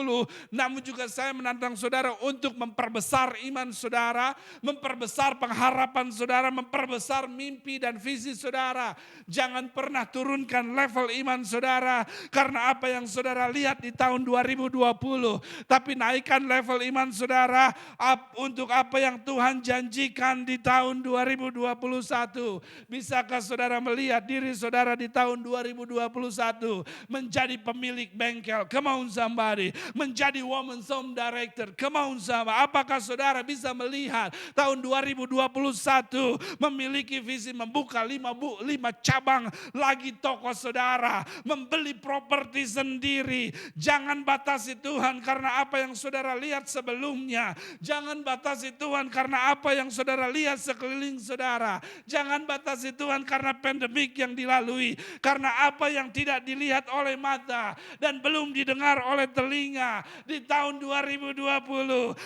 Namun juga saya menantang saudara untuk memperbesar iman saudara, memperbesar pengharapan saudara, memperbesar mimpi dan visi saudara. Jangan pernah turunkan level iman saudara karena apa yang saudara lihat di tahun 2020. Tapi naikkan level iman saudara untuk apa yang Tuhan janjikan di tahun 2021. Bisakah saudara melihat diri saudara di tahun 2021 menjadi pemilik bengkel? Come on somebody. Menjadi women's home director. Come on somebody. Apakah saudara bisa melihat tahun 2021 memiliki visi membuka 5 cabang lagi toko saudara, membeli properti sendiri. Jangan batasi Tuhan karena apa yang saudara lihat sebelumnya. Jangan batasi Tuhan karena apa yang saudara lihat sekeliling saudara. Jangan batasi Tuhan karena pandemik yang dilalui. Karena apa yang tidak dilihat oleh mata dan belum didengar oleh telinga di tahun 2020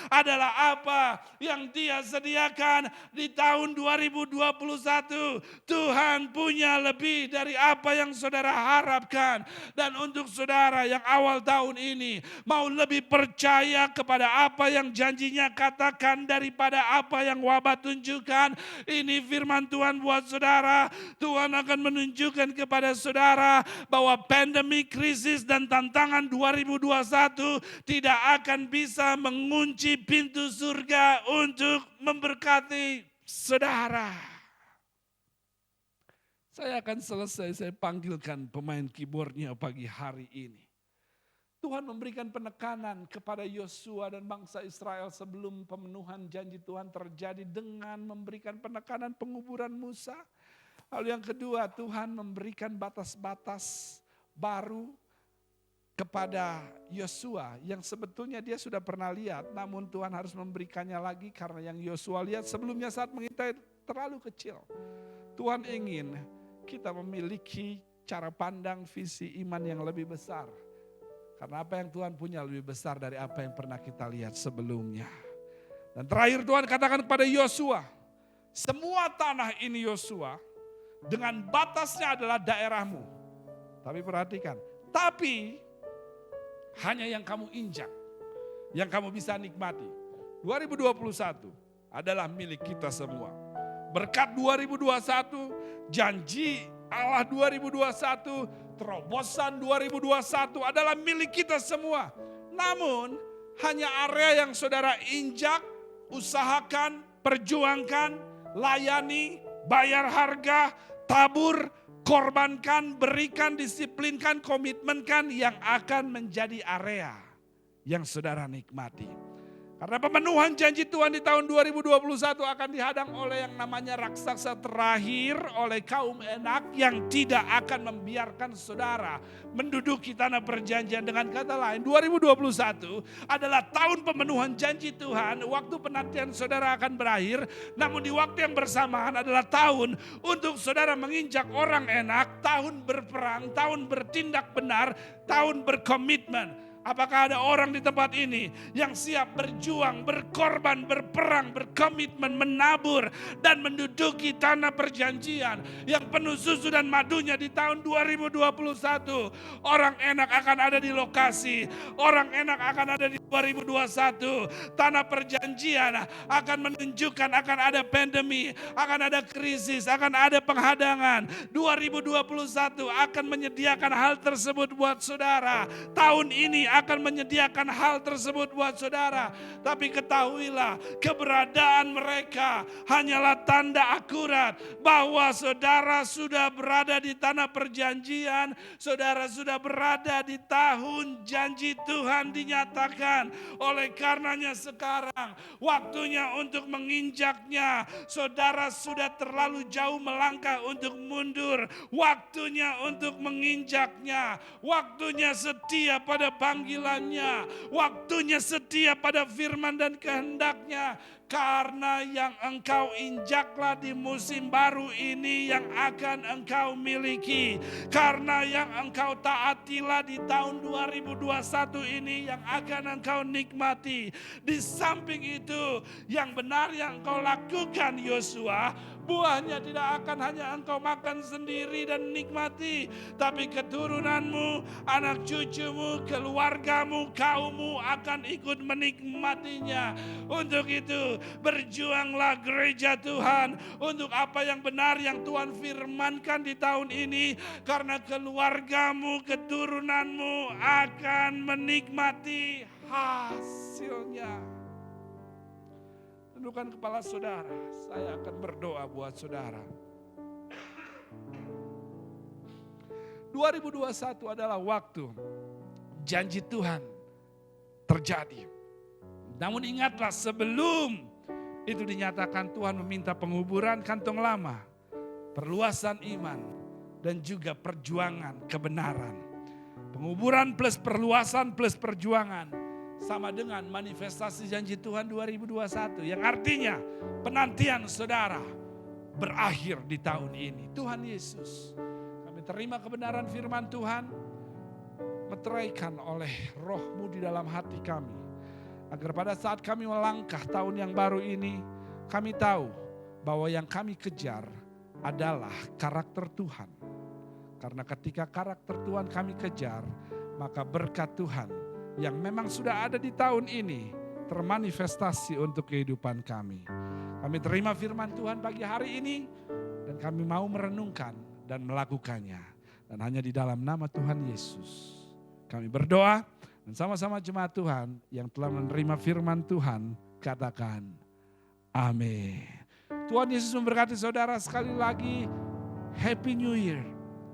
adalah apa yang Dia sediakan di tahun 2021. Tuhan punya lebih dari apa yang saudara harapkan. Dan untuk saudara yang awal tahun ini mau lebih percaya kepada apa yang janjinya katakan daripada apa yang wabah tunjukkan, ini firman Tuhan buat saudara. Tuhan akan menunjukkan kepada saudara bahwa pandemi, krisis dan tantangan 2021 tidak akan bisa mengunci pintu surga untuk memberkati saudara. Saya akan selesai, saya panggilkan pemain keyboardnya pagi hari ini. Tuhan memberikan penekanan kepada Yosua dan bangsa Israel sebelum pemenuhan janji Tuhan terjadi dengan memberikan penekanan penguburan Musa. Lalu yang kedua, Tuhan memberikan batas-batas baru kepada Yosua yang sebetulnya dia sudah pernah lihat, namun Tuhan harus memberikannya lagi karena yang Yosua lihat sebelumnya saat mengintai terlalu kecil. Tuhan ingin kita memiliki cara pandang visi iman yang lebih besar. Karena apa yang Tuhan punya lebih besar dari apa yang pernah kita lihat sebelumnya. Dan terakhir Tuhan katakan kepada Yosua, semua tanah ini Yosua dengan batasnya adalah daerahmu. Tapi perhatikan, tapi hanya yang kamu injak, yang kamu bisa nikmati. 2021 adalah milik kita semua. Berkat 2021, janji Allah 2021, terobosan 2021 adalah milik kita semua. Namun hanya area yang saudara injak, usahakan, perjuangkan, layani, bayar harga, tabur, korbankan, berikan, disiplinkan, komitmenkan yang akan menjadi area yang saudara nikmati. Karena pemenuhan janji Tuhan di tahun 2021 akan dihadang oleh yang namanya raksasa terakhir, oleh kaum Enak yang tidak akan membiarkan saudara menduduki tanah perjanjian. Dengan kata lain, 2021 adalah tahun pemenuhan janji Tuhan. Waktu penantian saudara akan berakhir, namun di waktu yang bersamaan adalah tahun untuk saudara menginjak orang Enak, tahun berperang, tahun bertindak benar, tahun berkomitmen. Apakah ada orang di tempat ini yang siap berjuang, berkorban, berperang, berkomitmen, menabur dan menduduki tanah perjanjian yang penuh susu dan madunya di tahun 2021? Orang Enak akan ada di lokasi, orang Enak akan ada di 2021. Tanah perjanjian akan menunjukkan akan ada pandemi, akan ada krisis, akan ada penghadangan. 2021 akan menyediakan hal tersebut buat saudara. Tahun ini akan menyediakan hal tersebut buat saudara. Tapi ketahuilah, keberadaan mereka hanyalah tanda akurat bahwa saudara sudah berada di tanah perjanjian, saudara sudah berada di tahun janji Tuhan dinyatakan. Oleh karenanya sekarang waktunya untuk menginjaknya. Saudara sudah terlalu jauh melangkah untuk mundur. Waktunya untuk menginjaknya. Waktunya setia pada panggilannya, waktunya setia pada firman dan kehendaknya. Karena yang engkau injaklah di musim baru ini yang akan engkau miliki. Karena yang engkau taatilah di tahun 2021 ini yang akan engkau nikmati. Di samping itu, yang benar yang engkau lakukan Yosua, buahnya tidak akan hanya engkau makan sendiri dan nikmati, tapi keturunanmu, anak cucumu, keluargamu, kaummu akan ikut menikmatinya. Untuk itu, berjuanglah gereja Tuhan untuk apa yang benar yang Tuhan firmankan di tahun ini, karena keluargamu, keturunanmu akan menikmati hasilnya. Tundukkan kepala saudara, saya akan berdoa buat saudara. 2021 adalah waktu janji Tuhan terjadi. Namun ingatlah, sebelum itu dinyatakan, Tuhan meminta penguburan kantong lama, perluasan iman, dan juga perjuangan kebenaran. Penguburan plus perluasan plus perjuangan sama dengan manifestasi janji Tuhan 2021. Yang artinya penantian saudara berakhir di tahun ini. Tuhan Yesus, kami terima kebenaran firman Tuhan, meteraikan oleh roh-Mu di dalam hati kami. Agar pada saat kami melangkah tahun yang baru ini, kami tahu bahwa yang kami kejar adalah karakter Tuhan. Karena ketika karakter Tuhan kami kejar, maka berkat Tuhan yang memang sudah ada di tahun ini termanifestasi untuk kehidupan kami. Kami terima firman Tuhan pagi hari ini dan kami mau merenungkan dan melakukannya. Dan hanya di dalam nama Tuhan Yesus kami berdoa, dan sama-sama jemaat Tuhan yang telah menerima firman Tuhan katakan amin. Tuhan Yesus memberkati saudara. Sekali lagi Happy New Year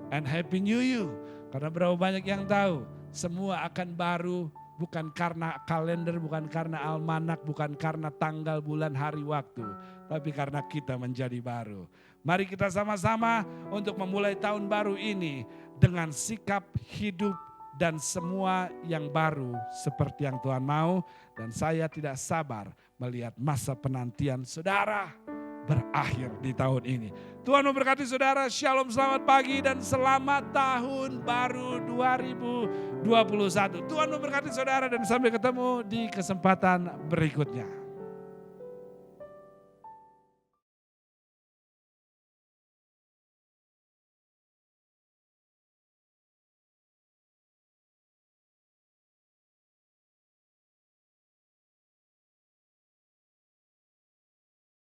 and Happy New You. Karena berapa banyak yang tahu semua akan baru, bukan karena kalender, bukan karena almanak, bukan karena tanggal, bulan, hari, waktu, tapi karena kita menjadi baru. Mari kita sama-sama untuk memulai tahun baru ini dengan sikap hidup dan semua yang baru seperti yang Tuhan mau. Dan saya tidak sabar melihat masa penantian saudara berakhir di tahun ini. Tuhan memberkati saudara. Shalom, selamat pagi dan selamat tahun baru 2021. Tuhan memberkati saudara dan sampai ketemu di kesempatan berikutnya.